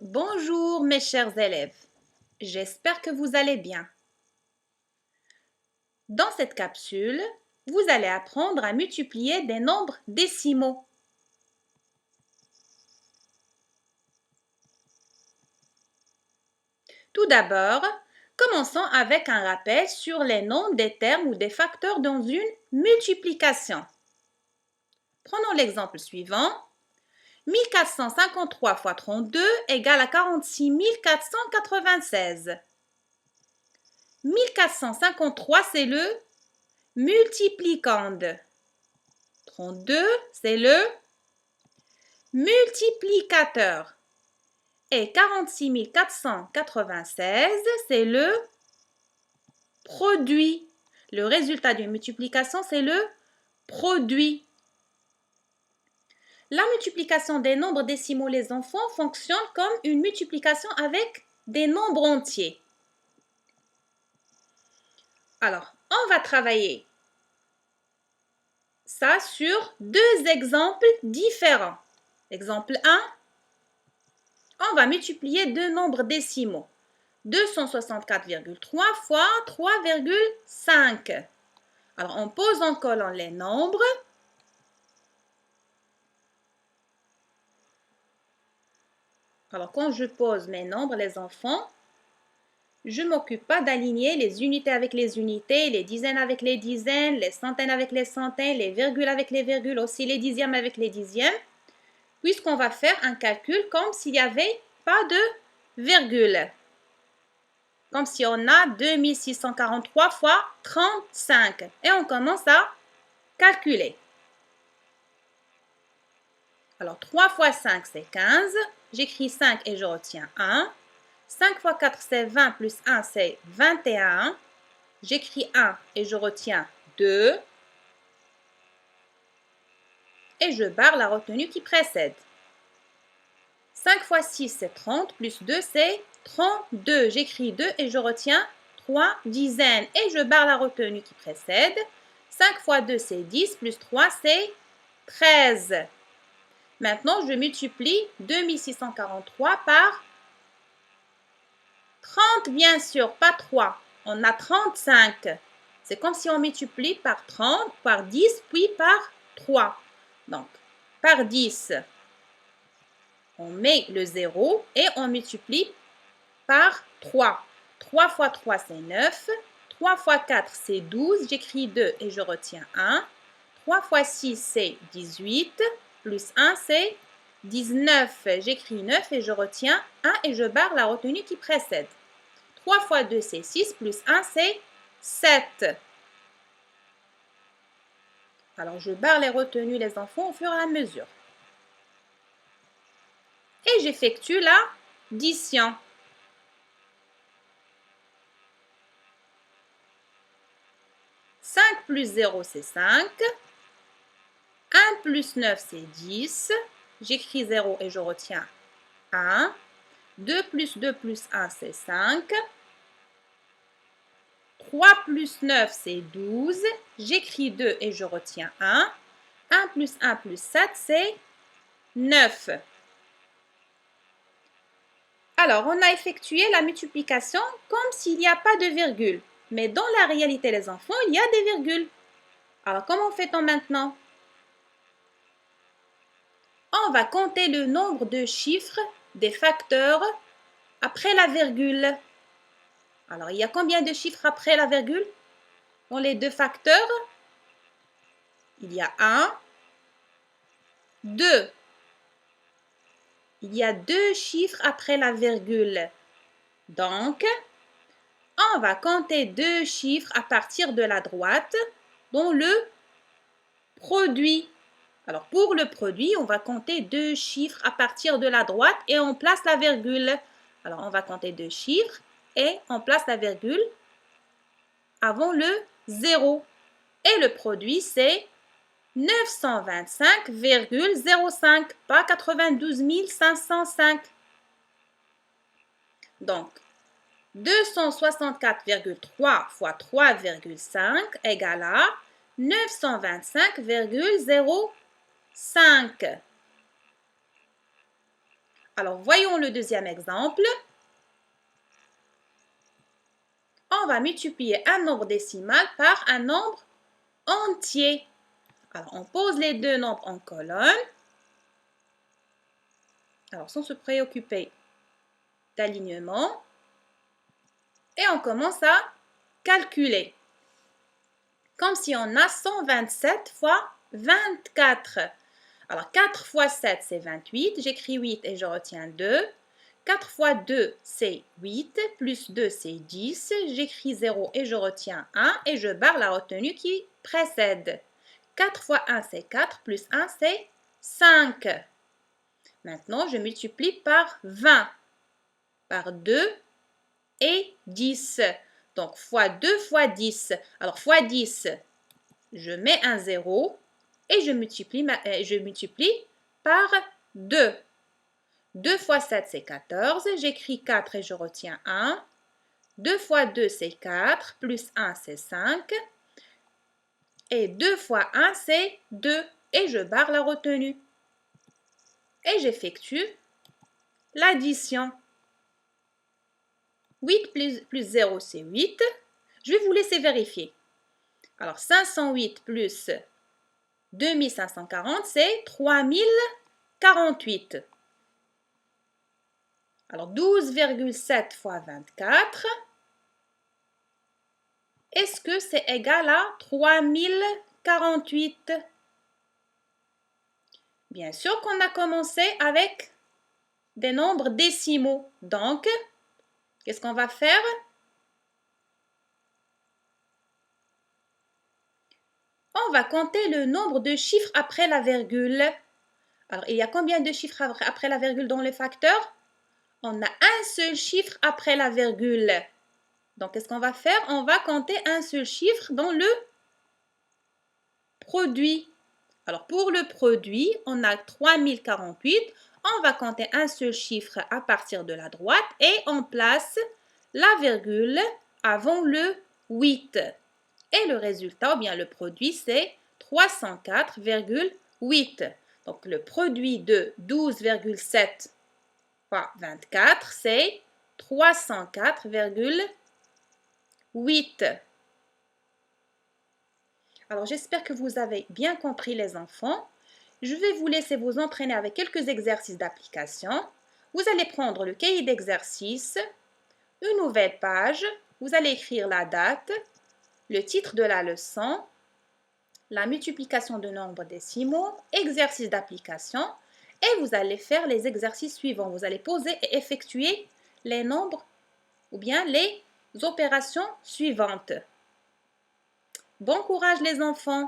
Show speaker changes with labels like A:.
A: Bonjour mes chers élèves, j'espère que vous allez bien. Dans cette capsule, vous allez apprendre à multiplier des nombres décimaux. Tout d'abord, commençons avec un rappel sur les nombres des termes ou des facteurs dans une multiplication. Prenons l'exemple suivant. 1453 fois 32 égale à 46 496. 1453, c'est le multiplicande. 32, c'est le multiplicateur. Et 46 496, c'est le produit. Le résultat d'une multiplication, c'est le produit. La multiplication des nombres décimaux, les enfants, fonctionne comme une multiplication avec des nombres entiers. Alors, on va travailler ça sur deux exemples différents. Exemple 1, on va multiplier deux nombres décimaux. 264,3 fois 3,5. Alors, on pose en colonne les nombres. Alors, quand je pose mes nombres, les enfants, je ne m'occupe pas d'aligner les unités avec les unités, les dizaines avec les dizaines, les centaines avec les centaines, les virgules avec les virgules, aussi les dixièmes avec les dixièmes, puisqu'on va faire un calcul comme s'il n'y avait pas de virgule. Comme si on a 2643 fois 35. Et on commence à calculer. Alors, 3 fois 5, c'est 15. J'écris 5 et je retiens 1. 5 fois 4, c'est 20, plus 1, c'est 21. J'écris 1 et je retiens 2. Et je barre la retenue qui précède. 5 fois 6, c'est 30, plus 2, c'est 32. J'écris 2 et je retiens 3 dizaines. Et je barre la retenue qui précède. 5 fois 2, c'est 10, plus 3, c'est 13. Maintenant, je multiplie 2643 par 30, bien sûr, pas 3. On a 35. C'est comme si on multiplie par 30, par 10, puis par 3. Donc, par 10, on met le 0 et on multiplie par 3. 3 fois 3, c'est 9. 3 fois 4, c'est 12. J'écris 2 et je retiens 1. 3 fois 6, c'est 18. Plus 1, c'est 19. J'écris 9 et je retiens 1 et je barre la retenue qui précède. 3 fois 2, c'est 6. Plus 1, c'est 7. Alors, je barre les retenues, les enfants, au fur et à mesure. Et j'effectue l'addition. 5 plus 0, c'est 5. 1 plus 9, c'est 10. J'écris 0 et je retiens 1. 2 plus 2 plus 1, c'est 5. 3 plus 9, c'est 12. J'écris 2 et je retiens 1. 1 plus 1 plus 7, c'est 9. Alors, on a effectué la multiplication comme s'il n'y a pas de virgule. Mais dans la réalité, les enfants, il y a des virgules. Alors, comment fait-on maintenant? On va compter le nombre de chiffres des facteurs après la virgule. Alors, il y a combien de chiffres après la virgule? Dans les deux facteurs, il y a 1, 2. Il y a deux chiffres après la virgule. Donc, on va compter deux chiffres à partir de la droite dans le produit. Alors, pour le produit, on va compter deux chiffres à partir de la droite et on place la virgule. Alors, on va compter deux chiffres et on place la virgule avant le 0. Et le produit, c'est 925,05, pas 92 505. Donc, 264,3 fois 3,5 égale à 925,05. Alors, voyons le deuxième exemple. On va multiplier un nombre décimal par un nombre entier. Alors, on pose les deux nombres en colonne. Alors, sans se préoccuper d'alignement. Et on commence à calculer. Comme si on a 127 fois 24. Alors, 4 fois 7, c'est 28. J'écris 8 et je retiens 2. 4 fois 2, c'est 8. Plus 2, c'est 10. J'écris 0 et je retiens 1. Et je barre la retenue qui précède. 4 fois 1, c'est 4. Plus 1, c'est 5. Maintenant, je multiplie par 20. Par 2 et 10. Donc, fois 2 fois 10. Alors, fois 10, je mets un 0 et je multiplie par 2. 2 fois 7, c'est 14. J'écris 4 et je retiens 1. 2 fois 2, c'est 4. Plus 1, c'est 5. Et 2 fois 1, c'est 2. Et je barre la retenue. Et j'effectue l'addition. 8 plus 0, c'est 8. Je vais vous laisser vérifier. Alors, 508 plus 2540, c'est 3048. Alors, 12,7 fois 24. Est-ce que c'est égal à 3048? Bien sûr qu'on a commencé avec des nombres décimaux. Donc, qu'est-ce qu'on va faire? On va compter le nombre de chiffres après la virgule. Alors, il y a combien de chiffres après la virgule dans le facteur? On a un seul chiffre après la virgule. Donc, qu'est-ce qu'on va faire? On va compter un seul chiffre dans le produit. Alors, pour le produit, on a 3048. On va compter un seul chiffre à partir de la droite et on place la virgule avant le 8. Et le résultat, ou bien le produit, c'est 304,8. Donc, le produit de 12,7 fois 24, c'est 304,8. Alors, j'espère que vous avez bien compris les enfants. Je vais vous laisser vous entraîner avec quelques exercices d'application. Vous allez prendre le cahier d'exercice, une nouvelle page. Vous allez écrire la date, le titre de la leçon, la multiplication de nombres décimaux, exercice d'application et vous allez faire les exercices suivants. Vous allez poser et effectuer les nombres ou bien les opérations suivantes. Bon courage les enfants!